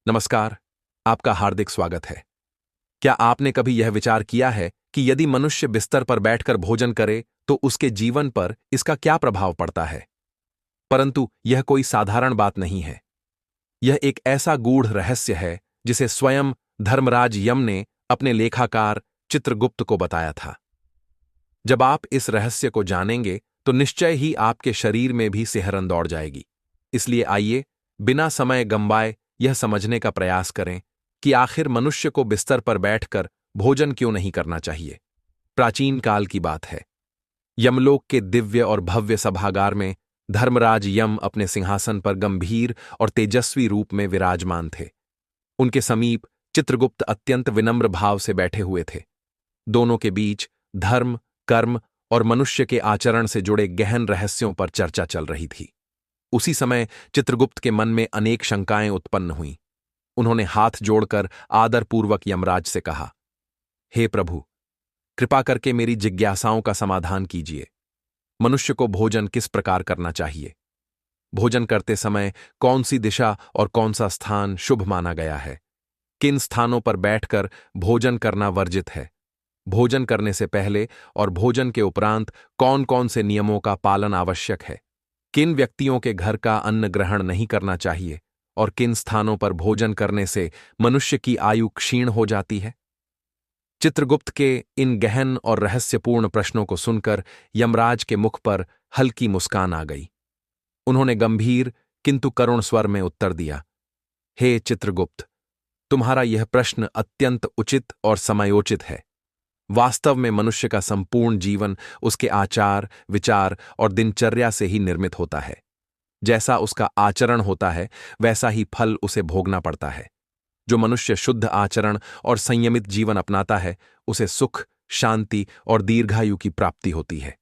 नमस्कार। आपका हार्दिक स्वागत है। क्या आपने कभी यह विचार किया है कि यदि मनुष्य बिस्तर पर बैठकर भोजन करे तो उसके जीवन पर इसका क्या प्रभाव पड़ता है? परंतु यह कोई साधारण बात नहीं है। यह एक ऐसा गूढ़ रहस्य है जिसे स्वयं धर्मराज यम ने अपने लेखाकार चित्रगुप्त को बताया था। जब आप इस रहस्य को जानेंगे तो निश्चय ही आपके शरीर में भी सिहरन दौड़ जाएगी। इसलिए आइए, बिना समय गंवाए यह समझने का प्रयास करें कि आखिर मनुष्य को बिस्तर पर बैठकर भोजन क्यों नहीं करना चाहिए। प्राचीन काल की बात है। यमलोक के दिव्य और भव्य सभागार में धर्मराज यम अपने सिंहासन पर गंभीर और तेजस्वी रूप में विराजमान थे। उनके समीप चित्रगुप्त अत्यंत विनम्र भाव से बैठे हुए थे। दोनों के बीच धर्म, कर्म और मनुष्य के आचरण से जुड़े गहन रहस्यों पर चर्चा चल रही थी। उसी समय चित्रगुप्त के मन में अनेक शंकाएं उत्पन्न हुईं। उन्होंने हाथ जोड़कर आदरपूर्वक यमराज से कहा, हे प्रभु, कृपा करके मेरी जिज्ञासाओं का समाधान कीजिए। मनुष्य को भोजन किस प्रकार करना चाहिए? भोजन करते समय कौन सी दिशा और कौन सा स्थान शुभ माना गया है? किन स्थानों पर बैठकर भोजन करना वर्जित है? भोजन करने से पहले और भोजन के उपरांत कौन कौन से नियमों का पालन आवश्यक है? किन व्यक्तियों के घर का अन्न ग्रहण नहीं करना चाहिए और किन स्थानों पर भोजन करने से मनुष्य की आयु क्षीण हो जाती है? चित्रगुप्त के इन गहन और रहस्यपूर्ण प्रश्नों को सुनकर यमराज के मुख पर हल्की मुस्कान आ गई। उन्होंने गंभीर किंतु करुण स्वर में उत्तर दिया, हे चित्रगुप्त, तुम्हारा यह प्रश्न अत्यंत उचित और समयोचित है। वास्तव में मनुष्य का संपूर्ण जीवन उसके आचार, विचार और दिनचर्या से ही निर्मित होता है। जैसा उसका आचरण होता है वैसा ही फल उसे भोगना पड़ता है। जो मनुष्य शुद्ध आचरण और संयमित जीवन अपनाता है उसे सुख, शांति और दीर्घायु की प्राप्ति होती है।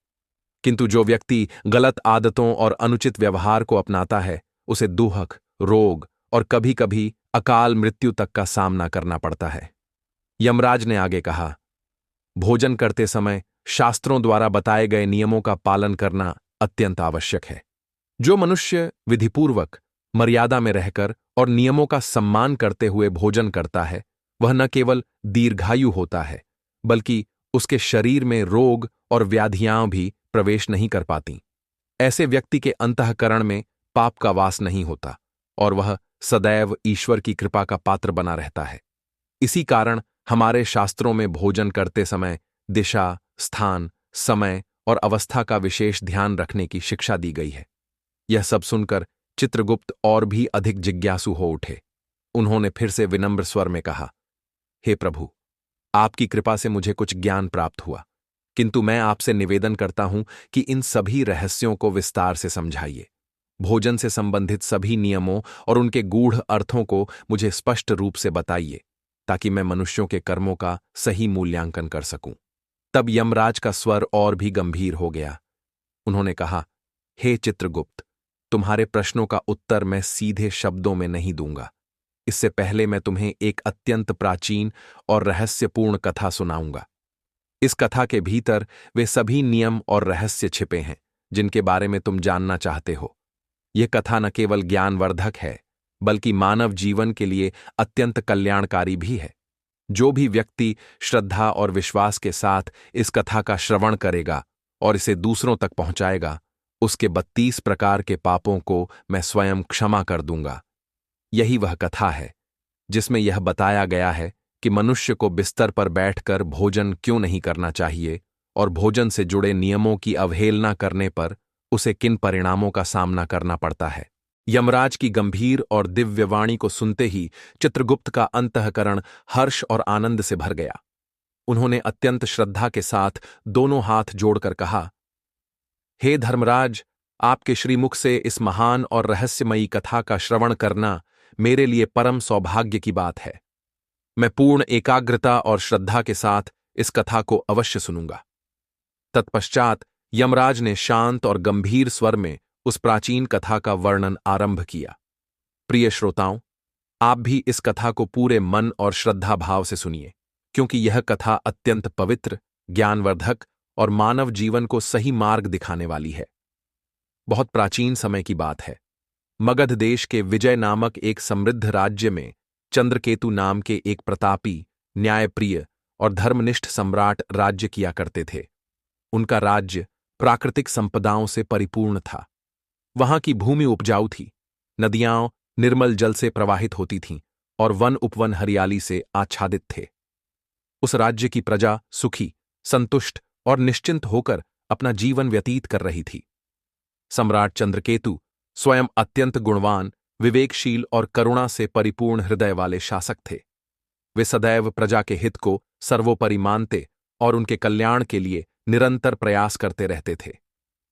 किंतु जो व्यक्ति गलत आदतों और अनुचित व्यवहार को अपनाता है उसे दुहक, रोग और कभी-कभी अकाल मृत्यु तक का सामना करना पड़ता है। यमराज ने आगे कहा, भोजन करते समय शास्त्रों द्वारा बताए गए नियमों का पालन करना अत्यंत आवश्यक है। जो मनुष्य विधिपूर्वक, मर्यादा में रहकर और नियमों का सम्मान करते हुए भोजन करता है वह न केवल दीर्घायु होता है बल्कि उसके शरीर में रोग और व्याधियां भी प्रवेश नहीं कर पाती। ऐसे व्यक्ति के अंतःकरण में पाप का वास नहीं होता और वह सदैव ईश्वर की कृपा का पात्र बना रहता है। इसी कारण हमारे शास्त्रों में भोजन करते समय दिशा, स्थान, समय और अवस्था का विशेष ध्यान रखने की शिक्षा दी गई है। यह सब सुनकर चित्रगुप्त और भी अधिक जिज्ञासु हो उठे। उन्होंने फिर से विनम्र स्वर में कहा, हे प्रभु, आपकी कृपा से मुझे कुछ ज्ञान प्राप्त हुआ, किंतु मैं आपसे निवेदन करता हूं कि इन सभी रहस्यों को विस्तार से समझाइए। भोजन से संबंधित सभी नियमों और उनके गूढ़ अर्थों को मुझे स्पष्ट रूप से बताइए ताकि मैं मनुष्यों के कर्मों का सही मूल्यांकन कर सकूं। तब यमराज का स्वर और भी गंभीर हो गया। उन्होंने कहा, हे चित्रगुप्त, तुम्हारे प्रश्नों का उत्तर मैं सीधे शब्दों में नहीं दूंगा। इससे पहले मैं तुम्हें एक अत्यंत प्राचीन और रहस्यपूर्ण कथा सुनाऊंगा। इस कथा के भीतर वे सभी नियम और रहस्य छिपे हैं जिनके बारे में तुम जानना चाहते हो। यह कथा न केवल ज्ञानवर्धक है बल्कि मानव जीवन के लिए अत्यंत कल्याणकारी भी है। जो भी व्यक्ति श्रद्धा और विश्वास के साथ इस कथा का श्रवण करेगा और इसे दूसरों तक पहुंचाएगा, उसके 32 प्रकार के पापों को मैं स्वयं क्षमा कर दूंगा। यही वह कथा है जिसमें यह बताया गया है कि मनुष्य को बिस्तर पर बैठकर भोजन क्यों नहीं करना चाहिए और भोजन से जुड़े नियमों की अवहेलना करने पर उसे किन परिणामों का सामना करना पड़ता है। यमराज की गंभीर और दिव्य वाणी को सुनते ही चित्रगुप्त का अंतःकरण हर्ष और आनंद से भर गया। उन्होंने अत्यंत श्रद्धा के साथ दोनों हाथ जोड़कर कहा, हे धर्मराज, आपके श्रीमुख से इस महान और रहस्यमयी कथा का श्रवण करना मेरे लिए परम सौभाग्य की बात है। मैं पूर्ण एकाग्रता और श्रद्धा के साथ इस कथा को अवश्य सुनूंगा। तत्पश्चात यमराज ने शांत और गंभीर स्वर में उस प्राचीन कथा का वर्णन आरंभ किया। प्रिय श्रोताओं, आप भी इस कथा को पूरे मन और श्रद्धा भाव से सुनिए, क्योंकि यह कथा अत्यंत पवित्र, ज्ञानवर्धक और मानव जीवन को सही मार्ग दिखाने वाली है। बहुत प्राचीन समय की बात है। मगध देश के विजय नामक एक समृद्ध राज्य में चंद्रकेतु नाम के एक प्रतापी, न्यायप्रिय और धर्मनिष्ठ सम्राट राज्य किया करते थे। उनका राज्य प्राकृतिक संपदाओं से परिपूर्ण था। वहां की भूमि उपजाऊ थी, नदियां निर्मल जल से प्रवाहित होती थीं और वन उपवन हरियाली से आच्छादित थे। उस राज्य की प्रजा सुखी, संतुष्ट और निश्चिंत होकर अपना जीवन व्यतीत कर रही थी। सम्राट चंद्रकेतु स्वयं अत्यंत गुणवान, विवेकशील और करुणा से परिपूर्ण हृदय वाले शासक थे। वे सदैव प्रजा के हित को सर्वोपरि मानते और उनके कल्याण के लिए निरंतर प्रयास करते रहते थे।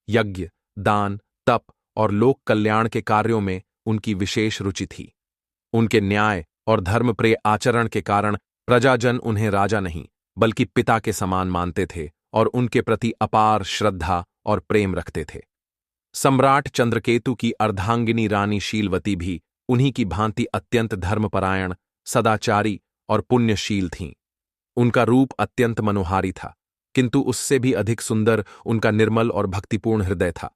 यज्ञ, दान, तप और लोक कल्याण के कार्यों में उनकी विशेष रुचि थी। उनके न्याय और धर्मप्रिय आचरण के कारण प्रजाजन उन्हें राजा नहीं बल्कि पिता के समान मानते थे और उनके प्रति अपार श्रद्धा और प्रेम रखते थे। सम्राट चंद्रकेतु की अर्धांगिनी रानी शीलवती भी उन्हीं की भांति अत्यंत धर्मपरायण, सदाचारी और पुण्यशील थीं। उनका रूप अत्यंत मनोहारी था, किंतु उससे भी अधिक सुंदर उनका निर्मल और भक्तिपूर्ण हृदय था।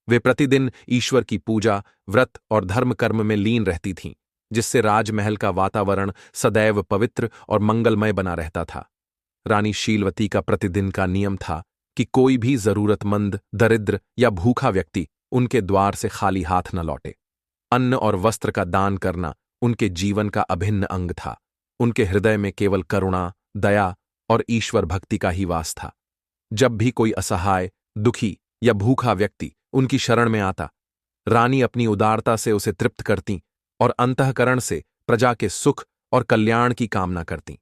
वे प्रतिदिन ईश्वर की पूजा, व्रत और धर्म कर्म में लीन रहती थीं, जिससे राजमहल का वातावरण सदैव पवित्र और मंगलमय बना रहता था। रानी शीलवती का प्रतिदिन का नियम था कि कोई भी जरूरतमंद, दरिद्र या भूखा व्यक्ति उनके द्वार से खाली हाथ न लौटे। अन्न और वस्त्र का दान करना उनके जीवन का अभिन्न अंग था। उनके हृदय में केवल करुणा, दया और ईश्वर भक्ति का ही वास था। जब भी कोई असहाय, दुखी या भूखा व्यक्ति उनकी शरण में आता, रानी अपनी उदारता से उसे तृप्त करतीं और अंतःकरण से प्रजा के सुख और कल्याण की कामना करतीं।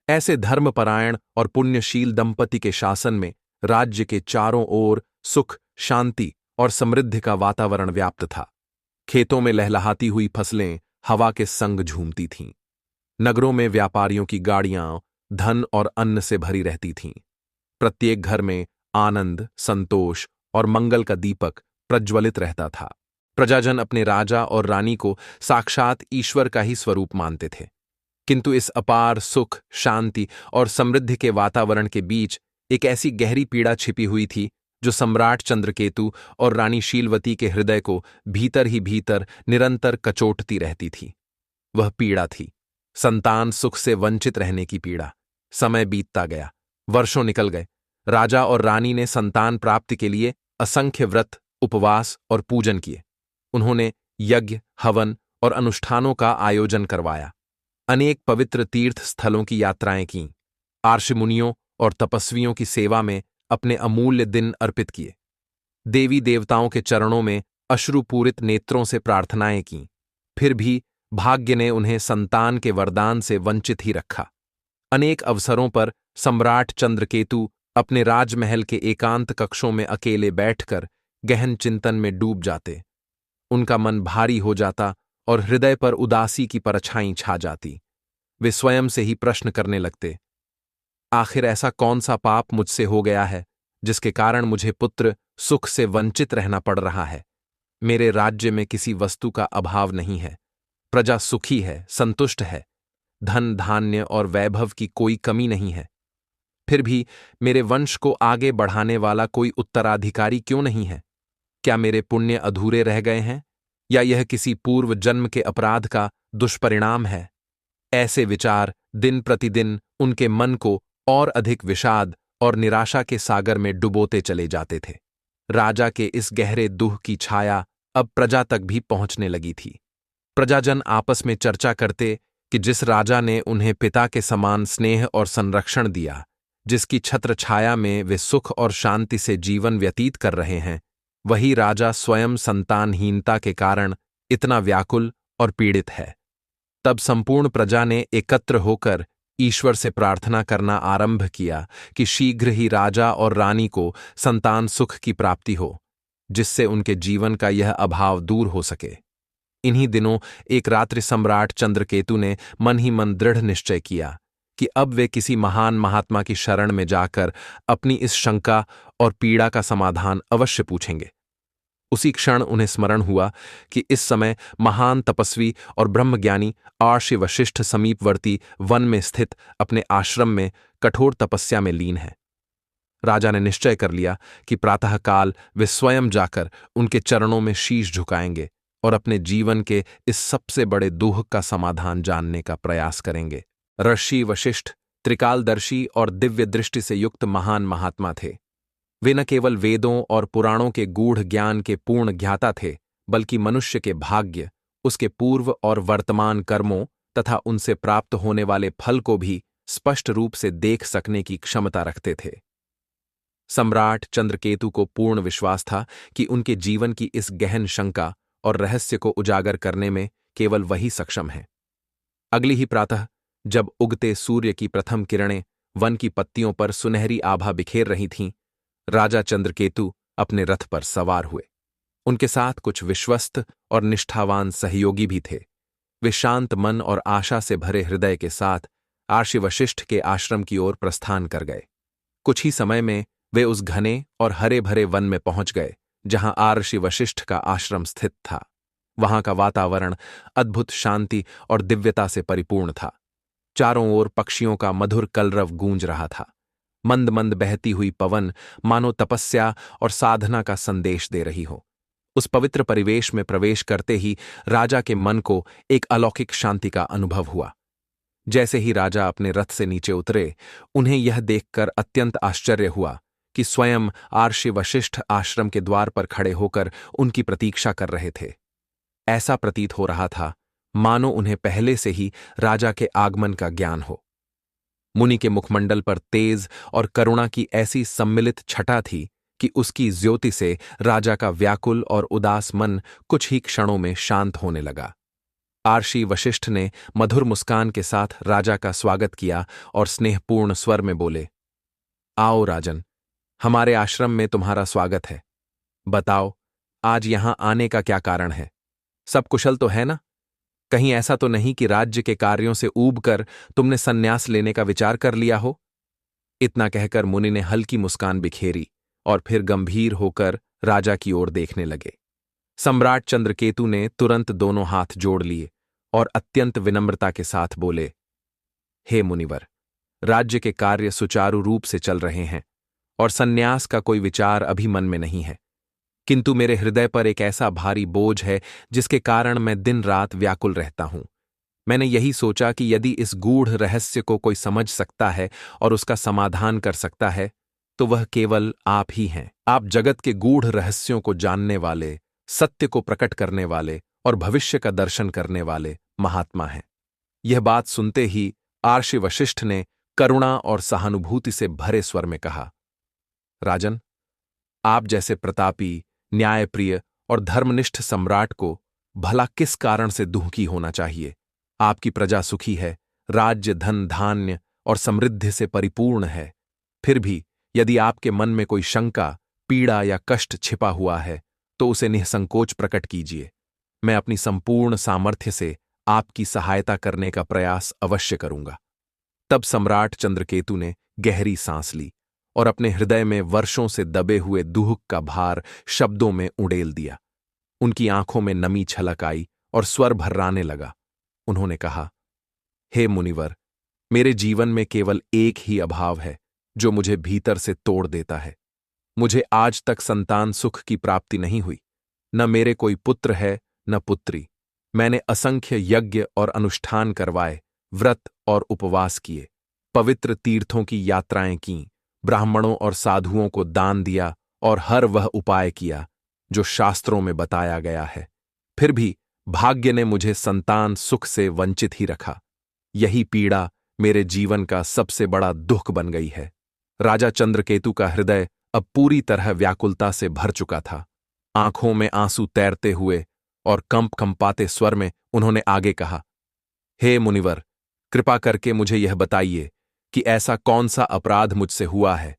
ऐसे धर्मपरायण और पुण्यशील दंपति के शासन में राज्य के चारों ओर सुख, शांति और समृद्धि का वातावरण व्याप्त था। खेतों में लहलहाती हुई फसलें हवा के संग झूमती थीं। नगरों में व्यापारियों की गाड़ियां धन और अन्न से भरी रहती थीं। प्रत्येक घर में आनंद, संतोष और मंगल का दीपक प्रज्वलित रहता था। प्रजाजन अपने राजा और रानी को साक्षात ईश्वर का ही स्वरूप मानते थे। किंतु इस अपार सुख, शांति और समृद्धि के वातावरण के बीच एक ऐसी गहरी पीड़ा छिपी हुई थी जो सम्राट चंद्रकेतु और रानी शीलवती के हृदय को भीतर ही भीतर निरंतर कचोटती रहती थी। वह पीड़ा थी संतान सुख से वंचित रहने की पीड़ा। समय बीतता गया, वर्षों निकल गए। राजा और रानी ने संतान प्राप्ति के लिए असंख्य व्रत, उपवास और पूजन किए। उन्होंने यज्ञ, हवन और अनुष्ठानों का आयोजन करवाया। अनेक पवित्र तीर्थ स्थलों की यात्राएं कीं। आर्षि मुनियों और तपस्वियों की सेवा में अपने अमूल्य दिन अर्पित किए। देवी देवताओं के चरणों में अश्रुपूरित नेत्रों से प्रार्थनाएं कीं। फिर भी भाग्य ने उन्हें संतान के वरदान से वंचित ही रखा। अनेक अवसरों पर सम्राट चंद्रकेतु अपने राजमहल के एकांत कक्षों में अकेले बैठकर गहन चिंतन में डूब जाते। उनका मन भारी हो जाता और हृदय पर उदासी की परछाई छा जाती। वे स्वयं से ही प्रश्न करने लगते, आखिर ऐसा कौन सा पाप मुझसे हो गया है जिसके कारण मुझे पुत्र सुख से वंचित रहना पड़ रहा है। मेरे राज्य में किसी वस्तु का अभाव नहीं है, प्रजा सुखी है, संतुष्ट है, धन धान्य और वैभव की कोई कमी नहीं है। फिर भी मेरे वंश को आगे बढ़ाने वाला कोई उत्तराधिकारी क्यों नहीं है? क्या मेरे पुण्य अधूरे रह गए हैं या यह किसी पूर्व जन्म के अपराध का दुष्परिणाम है? ऐसे विचार दिन प्रतिदिन उनके मन को और अधिक विषाद और निराशा के सागर में डुबोते चले जाते थे। राजा के इस गहरे दुख की छाया अब प्रजा तक भी पहुंचने लगी थी। प्रजाजन आपस में चर्चा करते कि जिस राजा ने उन्हें पिता के समान स्नेह और संरक्षण दिया, जिसकी छत्र छाया में वे सुख और शांति से जीवन व्यतीत कर रहे हैं, वही राजा स्वयं संतानहीनता के कारण इतना व्याकुल और पीड़ित है। तब संपूर्ण प्रजा ने एकत्र होकर ईश्वर से प्रार्थना करना आरंभ किया कि शीघ्र ही राजा और रानी को संतान सुख की प्राप्ति हो, जिससे उनके जीवन का यह अभाव दूर हो सके। इन्हीं दिनों एक रात्रि सम्राट चंद्रकेतु ने मन ही मन दृढ़ निश्चय किया कि अब वे किसी महान महात्मा की शरण में जाकर अपनी इस शंका और पीड़ा का समाधान अवश्य पूछेंगे। उसी क्षण उन्हें स्मरण हुआ कि इस समय महान तपस्वी और ब्रह्मज्ञानी आर्षि वशिष्ठ समीपवर्ती वन में स्थित अपने आश्रम में कठोर तपस्या में लीन है। राजा ने निश्चय कर लिया कि प्रातःकाल वे स्वयं जाकर उनके चरणों में शीश झुकाएंगे और अपने जीवन के इस सबसे बड़े दुख का समाधान जानने का प्रयास करेंगे। ऋषि वशिष्ठ त्रिकालदर्शी और दिव्य दृष्टि से युक्त महान महात्मा थे। वे न केवल वेदों और पुराणों के गूढ़ ज्ञान के पूर्ण ज्ञाता थे, बल्कि मनुष्य के भाग्य, उसके पूर्व और वर्तमान कर्मों तथा उनसे प्राप्त होने वाले फल को भी स्पष्ट रूप से देख सकने की क्षमता रखते थे। सम्राट चंद्रकेतु को पूर्ण विश्वास था कि उनके जीवन की इस गहन शंका और रहस्य को उजागर करने में केवल वही सक्षम है। अगली ही प्रातः जब उगते सूर्य की प्रथम किरणें वन की पत्तियों पर सुनहरी आभा बिखेर रही थीं, राजा चंद्रकेतु अपने रथ पर सवार हुए। उनके साथ कुछ विश्वस्त और निष्ठावान सहयोगी भी थे। वे शांत मन और आशा से भरे हृदय के साथ आर्षि वशिष्ठ के आश्रम की ओर प्रस्थान कर गए। कुछ ही समय में वे उस घने और हरे भरे वन में पहुंच गए जहां आर्षि वशिष्ठ का आश्रम स्थित था। वहां का वातावरण अद्भुत शांति और दिव्यता से परिपूर्ण था। चारों ओर पक्षियों का मधुर कलरव गूंज रहा था। मंद मंद बहती हुई पवन मानो तपस्या और साधना का संदेश दे रही हो। उस पवित्र परिवेश में प्रवेश करते ही राजा के मन को एक अलौकिक शांति का अनुभव हुआ। जैसे ही राजा अपने रथ से नीचे उतरे, उन्हें यह देखकर अत्यंत आश्चर्य हुआ कि स्वयं आर्षि वशिष्ठ आश्रम के द्वार पर खड़े होकर उनकी प्रतीक्षा कर रहे थे। ऐसा प्रतीत हो रहा था मानो उन्हें पहले से ही राजा के आगमन का ज्ञान हो। मुनि के मुखमंडल पर तेज और करुणा की ऐसी सम्मिलित छटा थी कि उसकी ज्योति से राजा का व्याकुल और उदास मन कुछ ही क्षणों में शांत होने लगा। आर्षि वशिष्ठ ने मधुर मुस्कान के साथ राजा का स्वागत किया और स्नेहपूर्ण स्वर में बोले, आओ राजन, हमारे आश्रम में तुम्हारा स्वागत है। बताओ, आज यहां आने का क्या कारण है? सब कुशल तो है ना? कहीं ऐसा तो नहीं कि राज्य के कार्यों से ऊबकर तुमने संन्यास लेने का विचार कर लिया हो? इतना कहकर मुनि ने हल्की मुस्कान बिखेरी और फिर गंभीर होकर राजा की ओर देखने लगे। सम्राट चंद्रकेतु ने तुरंत दोनों हाथ जोड़ लिए और अत्यंत विनम्रता के साथ बोले, हे मुनिवर, राज्य के कार्य सुचारू रूप से चल रहे हैं और संन्यास का कोई विचार अभी मन में नहीं है, किंतु मेरे हृदय पर एक ऐसा भारी बोझ है जिसके कारण मैं दिन रात व्याकुल रहता हूं। मैंने यही सोचा कि यदि इस गूढ़ रहस्य को कोई समझ सकता है और उसका समाधान कर सकता है तो वह केवल आप ही हैं। आप जगत के गूढ़ रहस्यों को जानने वाले, सत्य को प्रकट करने वाले और भविष्य का दर्शन करने वाले महात्मा हैं। यह बात सुनते ही आर्षि वशिष्ठ ने करुणा और सहानुभूति से भरे स्वर में कहा, राजन, आप जैसे प्रतापी, न्यायप्रिय और धर्मनिष्ठ सम्राट को भला किस कारण से दुखी होना चाहिए? आपकी प्रजा सुखी है, राज्य, धन, धान्य और समृद्धि से परिपूर्ण है। फिर भी यदि आपके मन में कोई शंका, पीड़ा या कष्ट छिपा हुआ है तो उसे निसंकोच प्रकट कीजिए। मैं अपनी संपूर्ण सामर्थ्य से आपकी सहायता करने का प्रयास अवश्य करूंगा। तब सम्राट चंद्रकेतु ने गहरी सांस ली और अपने हृदय में वर्षों से दबे हुए दुख का भार शब्दों में उड़ेल दिया। उनकी आंखों में नमी छलक आई और स्वर भर्राने लगा। उन्होंने कहा, हे मुनिवर, मेरे जीवन में केवल एक ही अभाव है जो मुझे भीतर से तोड़ देता है। मुझे आज तक संतान सुख की प्राप्ति नहीं हुई। न मेरे कोई पुत्र है न पुत्री। मैंने असंख्य यज्ञ और अनुष्ठान करवाए, व्रत और उपवास किए, पवित्र तीर्थों की यात्राएं कीं, ब्राह्मणों और साधुओं को दान दिया और हर वह उपाय किया जो शास्त्रों में बताया गया है। फिर भी भाग्य ने मुझे संतान सुख से वंचित ही रखा। यही पीड़ा मेरे जीवन का सबसे बड़ा दुख बन गई है। राजा चंद्रकेतु का हृदय अब पूरी तरह व्याकुलता से भर चुका था। आंखों में आंसू तैरते हुए और कंपाते स्वर में उन्होंने आगे कहा, हे मुनिवर, कृपा करके मुझे यह बताइए कि ऐसा कौन सा अपराध मुझसे हुआ है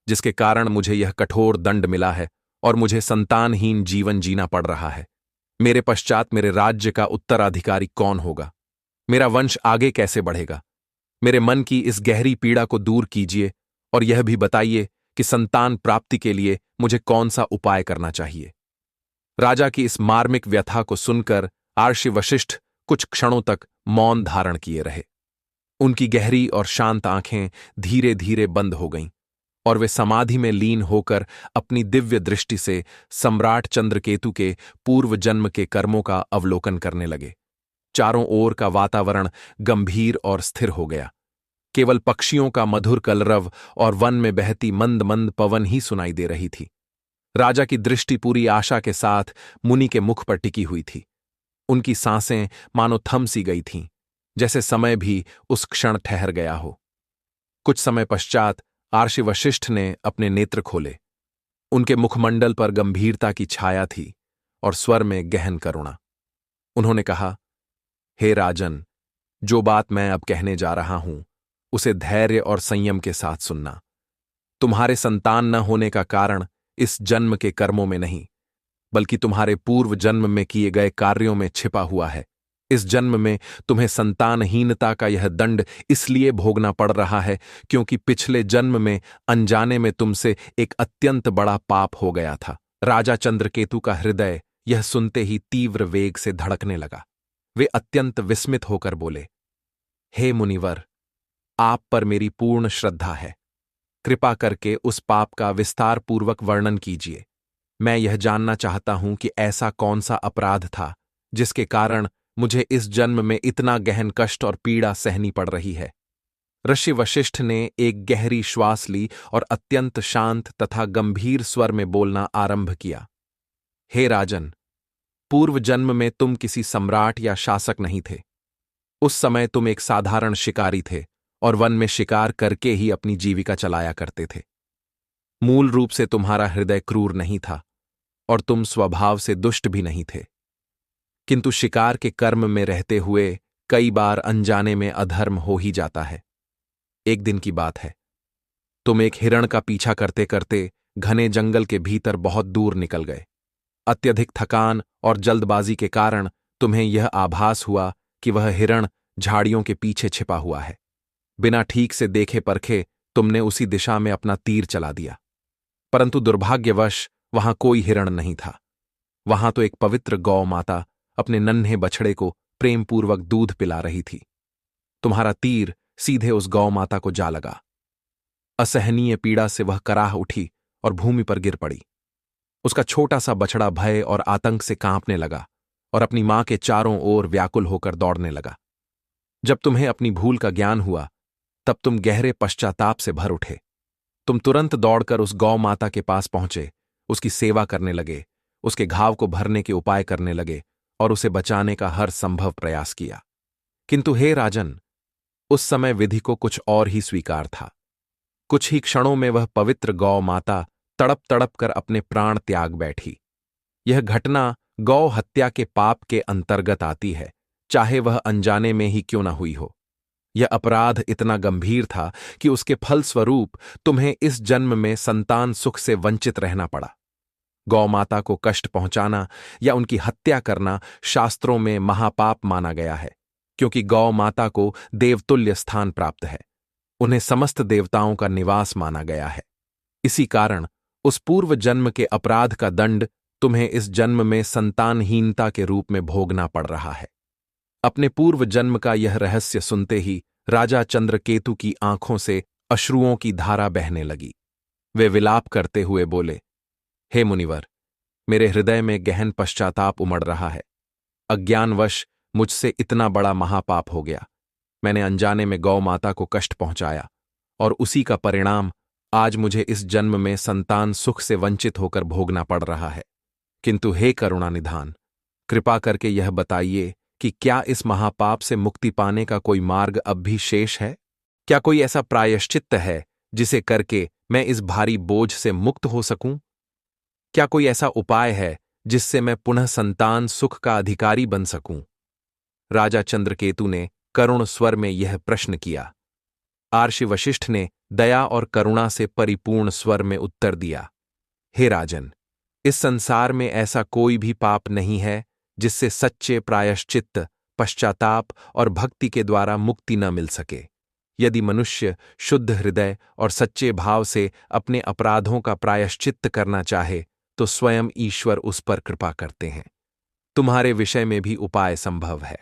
जिसके कारण मुझे यह कठोर दंड मिला है और मुझे संतानहीन जीवन जीना पड़ रहा है। मेरे पश्चात मेरे राज्य का उत्तराधिकारी कौन होगा? मेरा वंश आगे कैसे बढ़ेगा? मेरे मन की इस गहरी पीड़ा को दूर कीजिए और यह भी बताइए कि संतान प्राप्ति के लिए मुझे कौन सा उपाय करना चाहिए। राजा की इस मार्मिक व्यथा को सुनकर आर्षि वशिष्ठ कुछ क्षणों तक मौन धारण किए रहे। उनकी गहरी और शांत आंखें धीरे धीरे बंद हो गईं और वे समाधि में लीन होकर अपनी दिव्य दृष्टि से सम्राट चंद्रकेतु के पूर्व जन्म के कर्मों का अवलोकन करने लगे। चारों ओर का वातावरण गंभीर और स्थिर हो गया। केवल पक्षियों का मधुर कलरव और वन में बहती मंद मंद पवन ही सुनाई दे रही थी। राजा की दृष्टि पूरी आशा के साथ मुनि के मुख पर टिकी हुई थी। उनकी सांसें मानो थम सी गई थीं, जैसे समय भी उस क्षण ठहर गया हो। कुछ समय पश्चात आर्षि वशिष्ठ ने अपने नेत्र खोले। उनके मुखमंडल पर गंभीरता की छाया थी और स्वर में गहन करुणा। उन्होंने कहा, हे राजन, जो बात मैं अब कहने जा रहा हूं उसे धैर्य और संयम के साथ सुनना। तुम्हारे संतान न होने का कारण इस जन्म के कर्मों में नहीं, बल्कि तुम्हारे पूर्व जन्म में किए गए कार्यों में छिपा हुआ है। इस जन्म में तुम्हें संतानहीनता का यह दंड इसलिए भोगना पड़ रहा है क्योंकि पिछले जन्म में अनजाने में तुमसे एक अत्यंत बड़ा पाप हो गया था। राजा चंद्रकेतु का हृदय यह सुनते ही तीव्र वेग से धड़कने लगा। वे अत्यंत विस्मित होकर बोले, हे मुनिवर, आप पर मेरी पूर्ण श्रद्धा है। कृपा करके उस पाप का विस्तार पूर्वक वर्णन कीजिए। मैं यह जानना चाहता हूं कि ऐसा कौन सा अपराध था जिसके कारण मुझे इस जन्म में इतना गहन कष्ट और पीड़ा सहनी पड़ रही है। ऋषि वशिष्ठ ने एक गहरी श्वास ली और अत्यंत शांत तथा गंभीर स्वर में बोलना आरंभ किया। हे राजन, पूर्व जन्म में तुम किसी सम्राट या शासक नहीं थे। उस समय तुम एक साधारण शिकारी थे और वन में शिकार करके ही अपनी जीविका चलाया करते थे। मूल रूप से तुम्हारा हृदय क्रूर नहीं था और तुम स्वभाव से दुष्ट भी नहीं थे, किंतु शिकार के कर्म में रहते हुए कई बार अनजाने में अधर्म हो ही जाता है। एक दिन की बात है, तुम एक हिरण का पीछा करते करते घने जंगल के भीतर बहुत दूर निकल गए। अत्यधिक थकान और जल्दबाजी के कारण तुम्हें यह आभास हुआ कि वह हिरण झाड़ियों के पीछे छिपा हुआ है। बिना ठीक से देखे परखे तुमने उसी दिशा में अपना तीर चला दिया, परंतु दुर्भाग्यवश वहां कोई हिरण नहीं था। वहां तो एक पवित्र गौ माता अपने नन्हे बछड़े को प्रेमपूर्वक दूध पिला रही थी। तुम्हारा तीर सीधे उस गौ माता को जा लगा। असहनीय पीड़ा से वह कराह उठी और भूमि पर गिर पड़ी। उसका छोटा सा बछड़ा भय और आतंक से कांपने लगा और अपनी मां के चारों ओर व्याकुल होकर दौड़ने लगा। जब तुम्हें अपनी भूल का ज्ञान हुआ, तब तुम गहरे पश्चाताप से भर उठे। तुम तुरंत दौड़कर उस गौ माता के पास पहुंचे, उसकी सेवा करने लगे, उसके घाव को भरने के उपाय करने लगे और उसे बचाने का हर संभव प्रयास किया। किंतु हे राजन, उस समय विधि को कुछ और ही स्वीकार था। कुछ ही क्षणों में वह पवित्र गौ माता तड़प तड़प कर अपने प्राण त्याग बैठी। यह घटना गौ हत्या के पाप के अंतर्गत आती है, चाहे वह अनजाने में ही क्यों न हुई हो। यह अपराध इतना गंभीर था कि उसके फलस्वरूप तुम्हें इस जन्म में संतान सुख से वंचित रहना पड़ा। गौ माता को कष्ट पहुंचाना या उनकी हत्या करना शास्त्रों में महापाप माना गया है, क्योंकि गौ माता को देवतुल्य स्थान प्राप्त है। उन्हें समस्त देवताओं का निवास माना गया है। इसी कारण उस पूर्व जन्म के अपराध का दंड तुम्हें इस जन्म में संतानहीनता के रूप में भोगना पड़ रहा है। अपने पूर्व जन्म का यह रहस्य सुनते ही राजा चंद्रकेतु की आंखों से अश्रुओं की धारा बहने लगी। वे विलाप करते हुए बोले, हे मुनिवर, मेरे हृदय में गहन पश्चाताप उमड़ रहा है। अज्ञानवश मुझसे इतना बड़ा महापाप हो गया। मैंने अनजाने में गौ माता को कष्ट पहुंचाया और उसी का परिणाम आज मुझे इस जन्म में संतान सुख से वंचित होकर भोगना पड़ रहा है। किंतु हे करुणा निधान, कृपा करके यह बताइए कि क्या इस महापाप से मुक्ति पाने का कोई मार्ग अब भी शेष है? क्या कोई ऐसा प्रायश्चित्त है जिसे करके मैं इस भारी बोझ से मुक्त हो सकूं? क्या कोई ऐसा उपाय है जिससे मैं पुनः संतान सुख का अधिकारी बन सकूं? राजा चंद्रकेतु ने करुण स्वर में यह प्रश्न किया। आर्षि वशिष्ठ ने दया और करुणा से परिपूर्ण स्वर में उत्तर दिया, हे राजन, इस संसार में ऐसा कोई भी पाप नहीं है जिससे सच्चे प्रायश्चित्त, पश्चाताप और भक्ति के द्वारा मुक्ति न मिल सके। यदि मनुष्य शुद्ध हृदय और सच्चे भाव से अपने अपराधों का प्रायश्चित्त करना चाहे तो स्वयं ईश्वर उस पर कृपा करते हैं। तुम्हारे विषय में भी उपाय संभव है।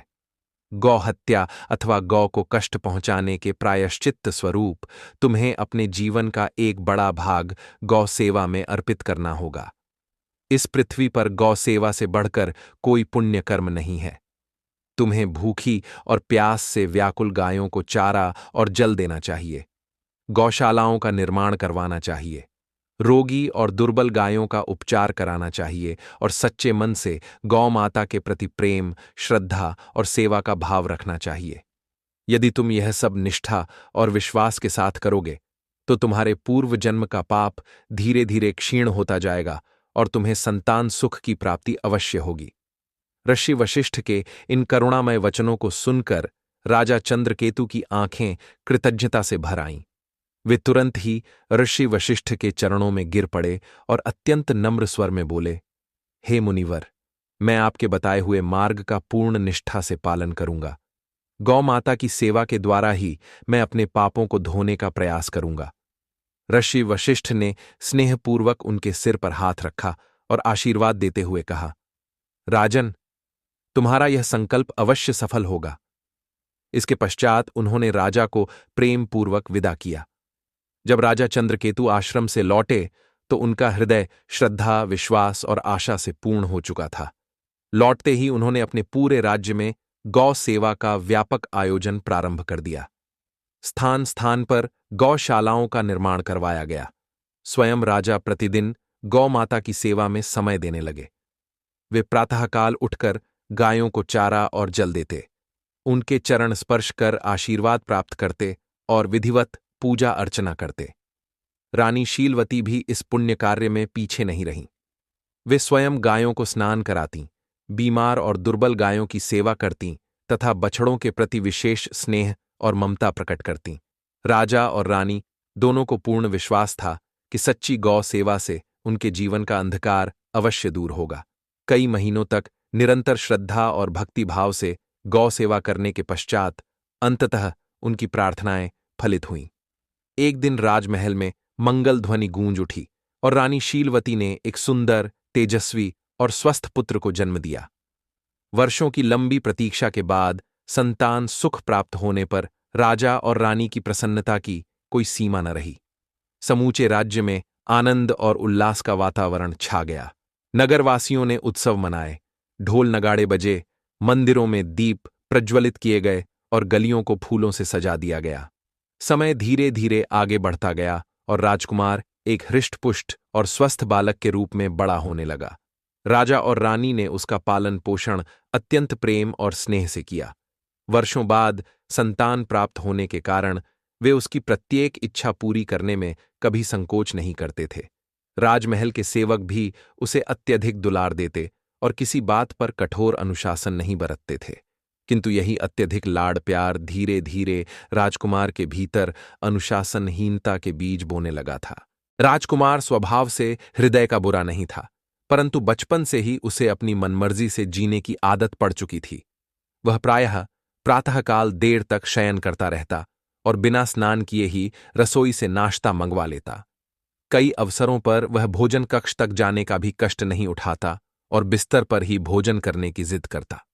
गौ हत्या अथवा गौ को कष्ट पहुंचाने के प्रायश्चित्त स्वरूप तुम्हें अपने जीवन का एक बड़ा भाग गौ सेवा में अर्पित करना होगा। इस पृथ्वी पर गौ सेवा से बढ़कर कोई पुण्य कर्म नहीं है। तुम्हें भूखी और प्यास से व्याकुल गायों को चारा और जल देना चाहिए, गौशालाओं का निर्माण करवाना चाहिए, रोगी और दुर्बल गायों का उपचार कराना चाहिए और सच्चे मन से गौ माता के प्रति प्रेम, श्रद्धा और सेवा का भाव रखना चाहिए। यदि तुम यह सब निष्ठा और विश्वास के साथ करोगे तो तुम्हारे पूर्व जन्म का पाप धीरे धीरे क्षीण होता जाएगा और तुम्हें संतान सुख की प्राप्ति अवश्य होगी। ऋषि वशिष्ठ के इन करुणामय वचनों को सुनकर राजा चंद्रकेतु की आंखें कृतज्ञता से भर आईं। वे तुरंत ही ऋषि वशिष्ठ के चरणों में गिर पड़े और अत्यंत नम्र स्वर में बोले, हे मुनिवर, मैं आपके बताए हुए मार्ग का पूर्ण निष्ठा से पालन करूंगा। गौ माता की सेवा के द्वारा ही मैं अपने पापों को धोने का प्रयास करूंगा। ऋषि वशिष्ठ ने स्नेहपूर्वक उनके सिर पर हाथ रखा और आशीर्वाद देते हुए कहा, राजन, तुम्हारा यह संकल्प अवश्य सफल होगा। इसके पश्चात उन्होंने राजा को प्रेम पूर्वक विदा किया। जब राजा चंद्रकेतु आश्रम से लौटे तो उनका हृदय श्रद्धा, विश्वास और आशा से पूर्ण हो चुका था। लौटते ही उन्होंने अपने पूरे राज्य में गौ सेवा का व्यापक आयोजन प्रारंभ कर दिया। स्थान स्थान पर गौशालाओं का निर्माण करवाया गया। स्वयं राजा प्रतिदिन गौ माता की सेवा में समय देने लगे। वे प्रातःकाल उठकर गायों को चारा और जल देते, उनके चरण स्पर्श कर आशीर्वाद प्राप्त करते और विधिवत पूजा अर्चना करते। रानी शीलवती भी इस पुण्य कार्य में पीछे नहीं रहीं। वे स्वयं गायों को स्नान करातीं, बीमार और दुर्बल गायों की सेवा करतीं तथा बछड़ों के प्रति विशेष स्नेह और ममता प्रकट करतीं। राजा और रानी दोनों को पूर्ण विश्वास था कि सच्ची गौ सेवा से उनके जीवन का अंधकार अवश्य दूर होगा। कई महीनों तक निरंतर श्रद्धा और भक्ति भाव से गौ सेवा करने के पश्चात अंततः उनकी प्रार्थनाएं फलित हुईं। एक दिन राजमहल में मंगल ध्वनि गूंज उठी और रानी शीलवती ने एक सुंदर, तेजस्वी और स्वस्थ पुत्र को जन्म दिया। वर्षों की लंबी प्रतीक्षा के बाद संतान सुख प्राप्त होने पर राजा और रानी की प्रसन्नता की कोई सीमा न रही। समूचे राज्य में आनंद और उल्लास का वातावरण छा गया। नगरवासियों ने उत्सव मनाए, ढोल नगाड़े बजे, मंदिरों में दीप प्रज्वलित किए गए और गलियों को फूलों से सजा दिया गया। समय धीरे धीरे आगे बढ़ता गया और राजकुमार एक हृष्टपुष्ट और स्वस्थ बालक के रूप में बड़ा होने लगा। राजा और रानी ने उसका पालन पोषण अत्यंत प्रेम और स्नेह से किया। वर्षों बाद संतान प्राप्त होने के कारण वे उसकी प्रत्येक इच्छा पूरी करने में कभी संकोच नहीं करते थे। राजमहल के सेवक भी उसे अत्यधिक दुलार देते और किसी बात पर कठोर अनुशासन नहीं बरतते थे। किंतु यही अत्यधिक लाड़ प्यार धीरे धीरे राजकुमार के भीतर अनुशासनहीनता के बीज बोने लगा था। राजकुमार स्वभाव से हृदय का बुरा नहीं था, परंतु बचपन से ही उसे अपनी मनमर्जी से जीने की आदत पड़ चुकी थी। वह प्रायः प्रातःकाल देर तक शयन करता रहता और बिना स्नान किए ही रसोई से नाश्ता मंगवा लेता। कई अवसरों पर वह भोजन कक्ष तक जाने का भी कष्ट नहीं उठाता और बिस्तर पर ही भोजन करने की जिद करता।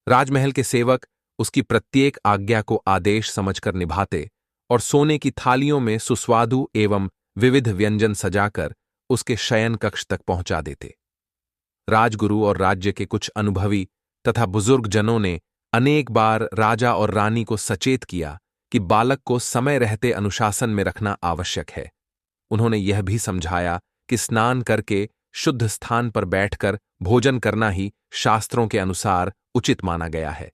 राजमहल के सेवक उसकी प्रत्येक आज्ञा को आदेश समझकर निभाते और सोने की थालियों में सुस्वादु एवं विविध व्यंजन सजाकर उसके शयन कक्ष तक पहुंचा देते। राजगुरु और राज्य के कुछ अनुभवी तथा बुजुर्ग जनों ने अनेक बार राजा और रानी को सचेत किया कि बालक को समय रहते अनुशासन में रखना आवश्यक है। उन्होंने यह भी समझाया कि स्नान करके शुद्ध स्थान पर बैठकर भोजन करना ही शास्त्रों के अनुसार उचित माना गया है।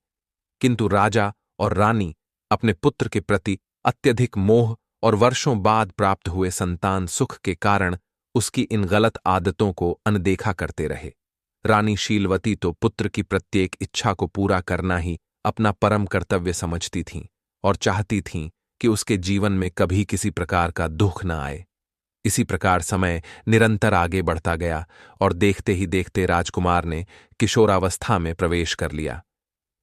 किंतु राजा और रानी अपने पुत्र के प्रति अत्यधिक मोह और वर्षों बाद प्राप्त हुए संतान सुख के कारण उसकी इन गलत आदतों को अनदेखा करते रहे। रानी शीलवती तो पुत्र की प्रत्येक इच्छा को पूरा करना ही अपना परम कर्तव्य समझती थीं और चाहती थीं कि उसके जीवन में कभी किसी प्रकार का दुख न आए। इसी प्रकार समय निरंतर आगे बढ़ता गया और देखते ही देखते राजकुमार ने किशोरावस्था में प्रवेश कर लिया।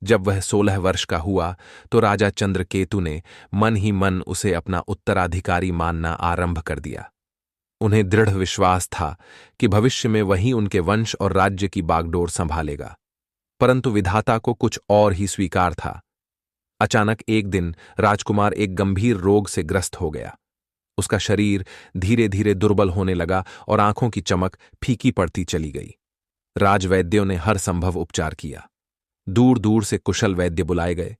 जब वह 16 वर्ष का हुआ तो राजा चंद्रकेतु ने मन ही मन उसे अपना उत्तराधिकारी मानना आरंभ कर दिया। उन्हें दृढ़ विश्वास था कि भविष्य में वही उनके वंश और राज्य की बागडोर संभालेगा। परंतु विधाता को कुछ और ही स्वीकार था। अचानक एक दिन राजकुमार एक गंभीर रोग से ग्रस्त हो गया। उसका शरीर धीरे धीरे दुर्बल होने लगा और आंखों की चमक फीकी पड़ती चली गई। राजवैद्यों ने हर संभव उपचार किया। दूर दूर से कुशल वैद्य बुलाए गए,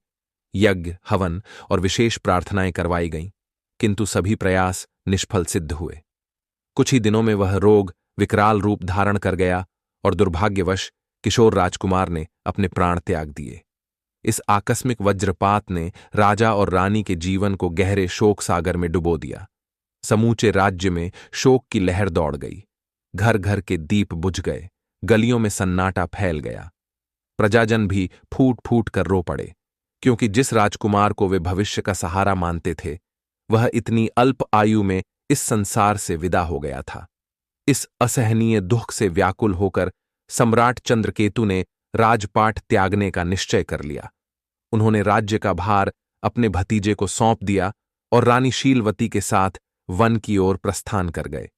यज्ञ, हवन और विशेष प्रार्थनाएं करवाई गईं, किंतु सभी प्रयास निष्फल सिद्ध हुए। कुछ ही दिनों में वह रोग विकराल रूप धारण कर गया और दुर्भाग्यवश किशोर राजकुमार ने अपने प्राण त्याग दिए। इस आकस्मिक वज्रपात ने राजा और रानी के जीवन को गहरे शोक सागर में डुबो दिया। समूचे राज्य में शोक की लहर दौड़ गई। घर घर के दीप बुझ गए, गलियों में सन्नाटा फैल गया। प्रजाजन भी फूट फूट कर रो पड़े, क्योंकि जिस राजकुमार को वे भविष्य का सहारा मानते थे, वह इतनी अल्प आयु में इस संसार से विदा हो गया था। इस असहनीय दुख से व्याकुल होकर सम्राट चंद्रकेतु ने राजपाट त्यागने का निश्चय कर लिया। उन्होंने राज्य का भार अपने भतीजे को सौंप दिया और रानी शीलवती के साथ वन की ओर प्रस्थान कर गए।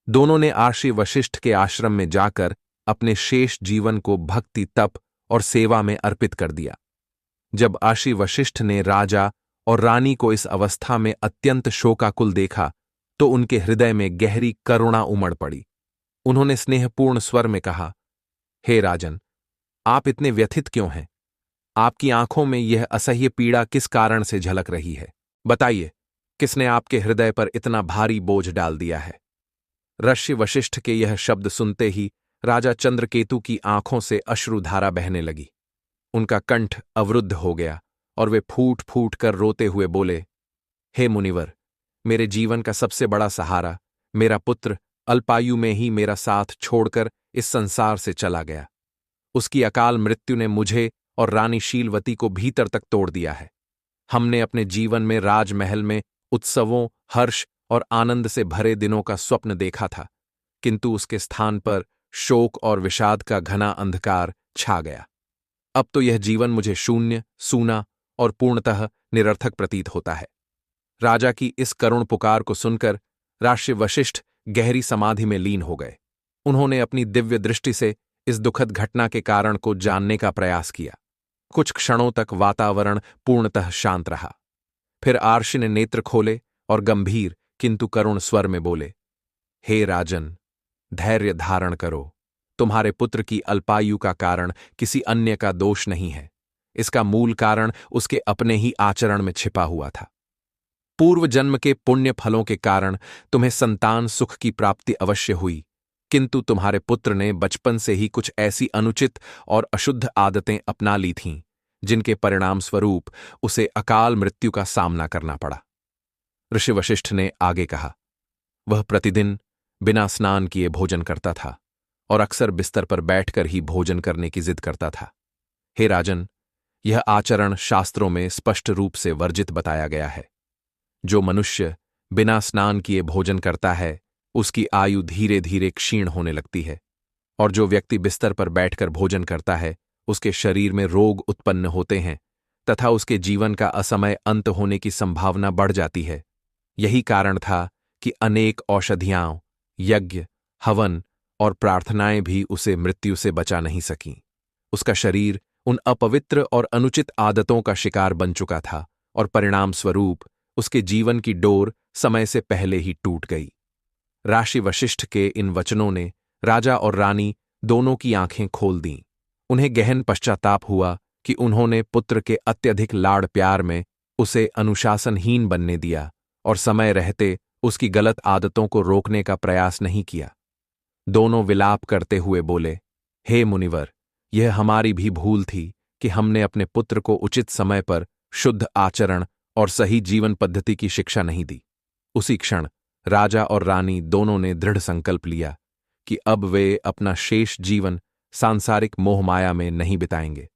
दोनों ने आर्षि वशिष्ठ के आश्रम में जाकर अपने शेष जीवन को भक्ति, तप और सेवा में अर्पित कर दिया। जब आर्षि वशिष्ठ ने राजा और रानी को इस अवस्था में अत्यंत शोकाकुल देखा, तो उनके हृदय में गहरी करुणा उमड़ पड़ी। उन्होंने स्नेहपूर्ण स्वर में कहा, हे राजन, आप इतने व्यथित क्यों हैं? आपकी आंखों में यह असह्य पीड़ा किस कारण से झलक रही है? बताइए, किसने आपके हृदय पर इतना भारी बोझ डाल दिया है? ऋषि वशिष्ठ के यह शब्द सुनते ही राजा चंद्रकेतु की आंखों से अश्रुधारा बहने लगी। उनका कंठ अवरुद्ध हो गया और वे फूट फूट कर रोते हुए बोले, हे मुनिवर, मेरे जीवन का सबसे बड़ा सहारा, मेरा पुत्र अल्पायु में ही मेरा साथ छोड़कर इस संसार से चला गया। उसकी अकाल मृत्यु ने मुझे और रानी शीलवती को भीतर तक तोड़ दिया है। हमने अपने जीवन में राजमहल में उत्सवों, हर्ष और आनंद से भरे दिनों का स्वप्न देखा था, किंतु उसके स्थान पर शोक और विषाद का घना अंधकार छा गया। अब तो यह जीवन मुझे शून्य, सूना और पूर्णतः निरर्थक प्रतीत होता है। राजा की इस करुण पुकार को सुनकर ऋषि वशिष्ठ गहरी समाधि में लीन हो गए। उन्होंने अपनी दिव्य दृष्टि से इस दुखद घटना के कारण को जानने का प्रयास किया। कुछ क्षणों तक वातावरण पूर्णतः शांत रहा। फिर आर्षि ने नेत्र खोले और गंभीर किंतु करुण स्वर में बोले, हे राजन, धैर्य धारण करो। तुम्हारे पुत्र की अल्पायु का कारण किसी अन्य का दोष नहीं है। इसका मूल कारण उसके अपने ही आचरण में छिपा हुआ था। पूर्व जन्म के पुण्य फलों के कारण तुम्हें संतान सुख की प्राप्ति अवश्य हुई, किंतु तुम्हारे पुत्र ने बचपन से ही कुछ ऐसी अनुचित और अशुद्ध आदतें अपना ली थीं, जिनके परिणाम स्वरूप उसे अकाल मृत्यु का सामना करना पड़ा। ऋषि वशिष्ठ ने आगे कहा, वह प्रतिदिन बिना स्नान किए भोजन करता था और अक्सर बिस्तर पर बैठकर ही भोजन करने की जिद करता था। हे राजन, यह आचरण शास्त्रों में स्पष्ट रूप से वर्जित बताया गया है। जो मनुष्य बिना स्नान किए भोजन करता है, उसकी आयु धीरे धीरे क्षीण होने लगती है, और जो व्यक्ति बिस्तर पर बैठकर भोजन करता है, उसके शरीर में रोग उत्पन्न होते हैं तथा उसके जीवन का असमय अंत होने की संभावना बढ़ जाती है। यही कारण था कि अनेक औषधियां, यज्ञ, हवन और प्रार्थनाएं भी उसे मृत्यु से बचा नहीं सकीं। उसका शरीर उन अपवित्र और अनुचित आदतों का शिकार बन चुका था और परिणाम स्वरूप उसके जीवन की डोर समय से पहले ही टूट गई। ऋषि वशिष्ठ के इन वचनों ने राजा और रानी दोनों की आंखें खोल दीं। उन्हें गहन पश्चाताप हुआ कि उन्होंने पुत्र के अत्यधिक लाड़ प्यार में उसे अनुशासनहीन बनने दिया और समय रहते उसकी गलत आदतों को रोकने का प्रयास नहीं किया। दोनों विलाप करते हुए बोले, हे मुनिवर, यह हमारी भी भूल थी कि हमने अपने पुत्र को उचित समय पर शुद्ध आचरण और सही जीवन पद्धति की शिक्षा नहीं दी। उसी क्षण राजा और रानी दोनों ने दृढ़ संकल्प लिया कि अब वे अपना शेष जीवन सांसारिक मोहमाया में नहीं बिताएंगे।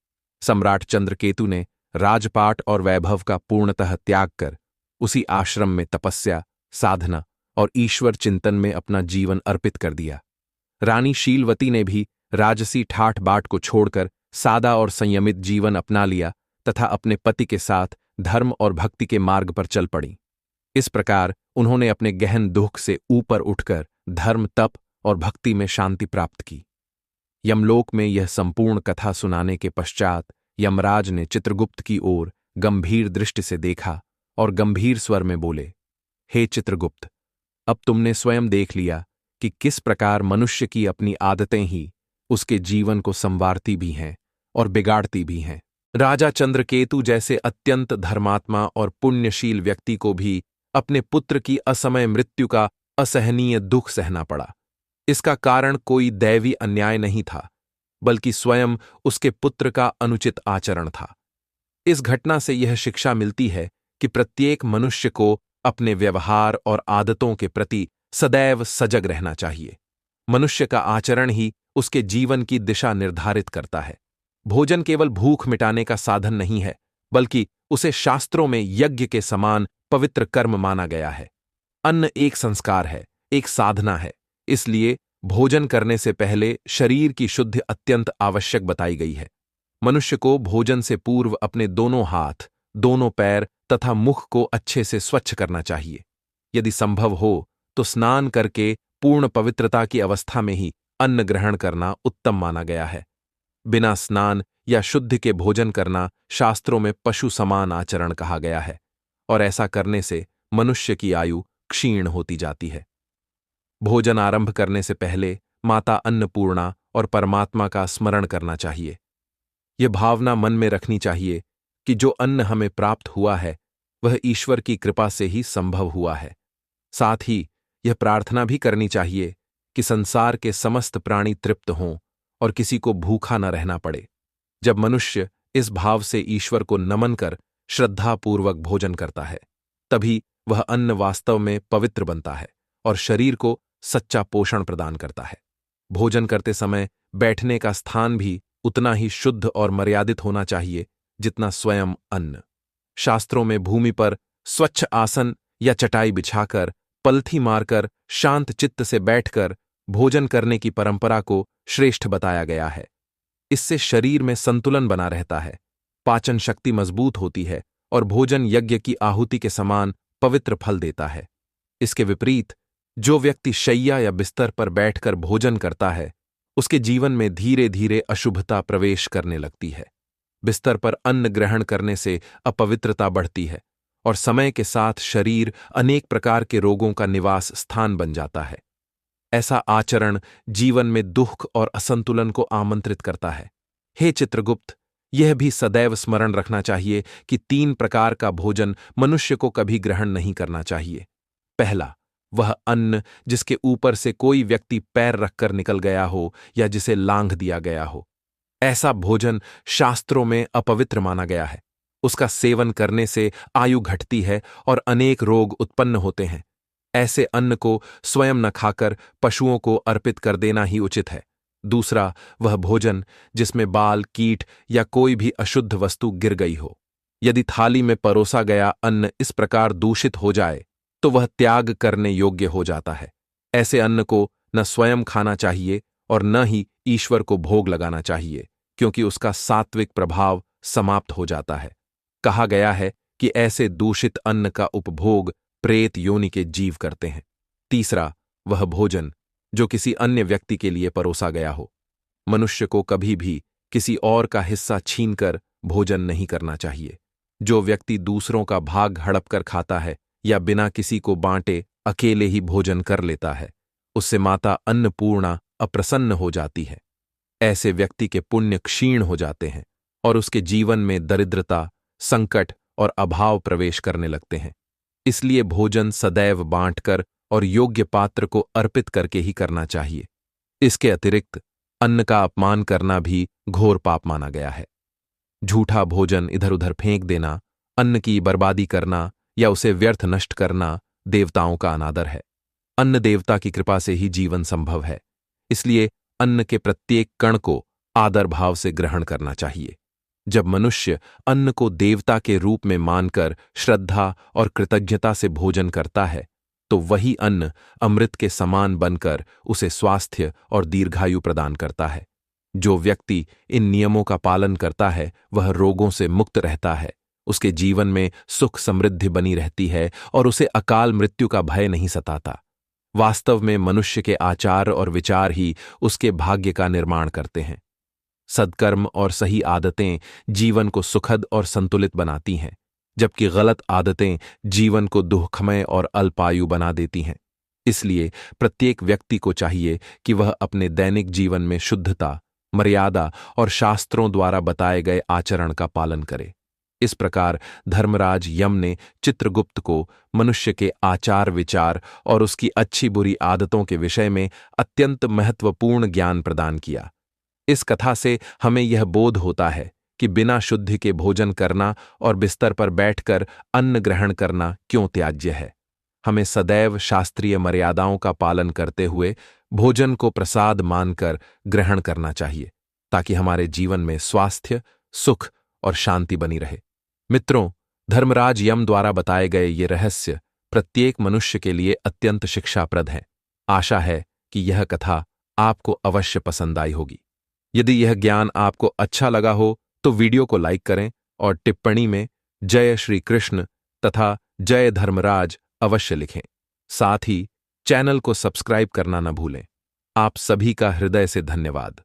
सम्राट चंद्रकेतु ने राजपाट और वैभव का पूर्णतः त्याग कर उसी आश्रम में तपस्या, साधना और ईश्वर चिंतन में अपना जीवन अर्पित कर दिया। रानी शीलवती ने भी राजसी ठाठ बाट को छोड़कर सादा और संयमित जीवन अपना लिया तथा अपने पति के साथ धर्म और भक्ति के मार्ग पर चल पड़ी। इस प्रकार उन्होंने अपने गहन दुख से ऊपर उठकर धर्म, तप और भक्ति में शांति प्राप्त की। यमलोक में यह संपूर्ण कथा सुनाने के पश्चात यमराज ने चित्रगुप्त की ओर गंभीर दृष्टि से देखा और गंभीर स्वर में बोले, हे चित्रगुप्त, अब तुमने स्वयं देख लिया कि किस प्रकार मनुष्य की अपनी आदतें ही उसके जीवन को संवारती भी हैं और बिगाड़ती भी हैं। राजा चंद्रकेतु जैसे अत्यंत धर्मात्मा और पुण्यशील व्यक्ति को भी अपने पुत्र की असमय मृत्यु का असहनीय दुख सहना पड़ा। इसका कारण कोई दैवी अन्याय नहीं था, बल्कि स्वयं उसके पुत्र का अनुचित आचरण था। इस घटना से यह शिक्षा मिलती है कि प्रत्येक मनुष्य को अपने व्यवहार और आदतों के प्रति सदैव सजग रहना चाहिए। मनुष्य का आचरण ही उसके जीवन की दिशा निर्धारित करता है। भोजन केवल भूख मिटाने का साधन नहीं है, बल्कि उसे शास्त्रों में यज्ञ के समान पवित्र कर्म माना गया है। अन्न एक संस्कार है, एक साधना है, इसलिए भोजन करने से पहले शरीर की शुद्धि अत्यंत आवश्यक बताई गई है। मनुष्य को भोजन से पूर्व अपने दोनों हाथ, दोनों पैर तथा मुख को अच्छे से स्वच्छ करना चाहिए। यदि संभव हो तो स्नान करके पूर्ण पवित्रता की अवस्था में ही अन्न ग्रहण करना उत्तम माना गया है। बिना स्नान या शुद्धि के भोजन करना शास्त्रों में पशु समान आचरण कहा गया है, और ऐसा करने से मनुष्य की आयु क्षीण होती जाती है। भोजन आरंभ करने से पहले माता अन्नपूर्णा और परमात्मा का स्मरण करना चाहिए। यह भावना मन में रखनी चाहिए कि जो अन्न हमें प्राप्त हुआ है वह ईश्वर की कृपा से ही संभव हुआ है। साथ ही यह प्रार्थना भी करनी चाहिए कि संसार के समस्त प्राणी तृप्त हों और किसी को भूखा न रहना पड़े। जब मनुष्य इस भाव से ईश्वर को नमन कर श्रद्धापूर्वक भोजन करता है, तभी वह अन्न वास्तव में पवित्र बनता है और शरीर को सच्चा पोषण प्रदान करता है। भोजन करते समय बैठने का स्थान भी उतना ही शुद्ध और मर्यादित होना चाहिए जितना स्वयं अन्न। शास्त्रों में भूमि पर स्वच्छ आसन या चटाई बिछाकर, पलथी मारकर, शांत चित्त से बैठकर भोजन करने की परंपरा को श्रेष्ठ बताया गया है। इससे शरीर में संतुलन बना रहता है, पाचन शक्ति मजबूत होती है और भोजन यज्ञ की आहुति के समान पवित्र फल देता है। इसके विपरीत जो व्यक्ति शैया या बिस्तर पर बैठकर भोजन करता है, उसके जीवन में धीरे धीरे अशुभता प्रवेश करने लगती है। बिस्तर पर अन्न ग्रहण करने से अपवित्रता बढ़ती है और समय के साथ शरीर अनेक प्रकार के रोगों का निवास स्थान बन जाता है। ऐसा आचरण जीवन में दुख और असंतुलन को आमंत्रित करता है। हे चित्रगुप्त, यह भी सदैव स्मरण रखना चाहिए कि 3 प्रकार का भोजन मनुष्य को कभी ग्रहण नहीं करना चाहिए। पहला, वह अन्न जिसके ऊपर से कोई व्यक्ति पैर रखकर निकल गया हो या जिसे लांघ दिया गया हो। ऐसा भोजन शास्त्रों में अपवित्र माना गया है। उसका सेवन करने से आयु घटती है और अनेक रोग उत्पन्न होते हैं। ऐसे अन्न को स्वयं न खाकर पशुओं को अर्पित कर देना ही उचित है। दूसरा, वह भोजन जिसमें बाल, कीट या कोई भी अशुद्ध वस्तु गिर गई हो। यदि थाली में परोसा गया अन्न इस प्रकार दूषित हो जाए तो वह त्याग करने योग्य हो जाता है। ऐसे अन्न को न स्वयं खाना चाहिए और न ही ईश्वर को भोग लगाना चाहिए, क्योंकि उसका सात्विक प्रभाव समाप्त हो जाता है। कहा गया है कि ऐसे दूषित अन्न का उपभोग प्रेत योनि के जीव करते हैं। तीसरा, वह भोजन जो किसी अन्य व्यक्ति के लिए परोसा गया हो। मनुष्य को कभी भी किसी और का हिस्सा छीनकर भोजन नहीं करना चाहिए। जो व्यक्ति दूसरों का भाग हड़प कर खाता है या बिना किसी को बांटे अकेले ही भोजन कर लेता है, उससे माता अन्नपूर्णा अप्रसन्न हो जाती है। ऐसे व्यक्ति के पुण्य क्षीण हो जाते हैं और उसके जीवन में दरिद्रता, संकट और अभाव प्रवेश करने लगते हैं। इसलिए भोजन सदैव बांटकर और योग्य पात्र को अर्पित करके ही करना चाहिए। इसके अतिरिक्त अन्न का अपमान करना भी घोर पाप माना गया है। झूठा भोजन इधर उधर फेंक देना, अन्न की बर्बादी करना या उसे व्यर्थ नष्ट करना देवताओं का अनादर है। अन्न देवता की कृपा से ही जीवन संभव है, इसलिए अन्न के प्रत्येक कण को आदर भाव से ग्रहण करना चाहिए। जब मनुष्य अन्न को देवता के रूप में मानकर श्रद्धा और कृतज्ञता से भोजन करता है, तो वही अन्न अमृत के समान बनकर उसे स्वास्थ्य और दीर्घायु प्रदान करता है। जो व्यक्ति इन नियमों का पालन करता है वह रोगों से मुक्त रहता है, उसके जीवन में सुख समृद्धि बनी रहती है और उसे अकाल मृत्यु का भय नहीं सताता। वास्तव में मनुष्य के आचार और विचार ही उसके भाग्य का निर्माण करते हैं। सद्कर्म और सही आदतें जीवन को सुखद और संतुलित बनाती हैं, जबकि गलत आदतें जीवन को दुखमय और अल्पायु बना देती हैं। इसलिए प्रत्येक व्यक्ति को चाहिए कि वह अपने दैनिक जीवन में शुद्धता, मर्यादा और शास्त्रों द्वारा बताए गए आचरण का पालन करे। इस प्रकार धर्मराज यम ने चित्रगुप्त को मनुष्य के आचार विचार और उसकी अच्छी बुरी आदतों के विषय में अत्यंत महत्वपूर्ण ज्ञान प्रदान किया। इस कथा से हमें यह बोध होता है कि बिना शुद्धि के भोजन करना और बिस्तर पर बैठकर अन्न ग्रहण करना क्यों त्याज्य है। हमें सदैव शास्त्रीय मर्यादाओं का पालन करते हुए भोजन को प्रसाद मानकर ग्रहण करना चाहिए, ताकि हमारे जीवन में स्वास्थ्य, सुख और शांति बनी रहे। मित्रों, धर्मराज यम द्वारा बताए गए ये रहस्य प्रत्येक मनुष्य के लिए अत्यंत शिक्षाप्रद हैं। आशा है कि यह कथा आपको अवश्य पसंद आई होगी। यदि यह ज्ञान आपको अच्छा लगा हो तो वीडियो को लाइक करें और टिप्पणी में जय श्री कृष्ण तथा जय धर्मराज अवश्य लिखें। साथ ही चैनल को सब्सक्राइब करना न भूलें। आप सभी का हृदय से धन्यवाद।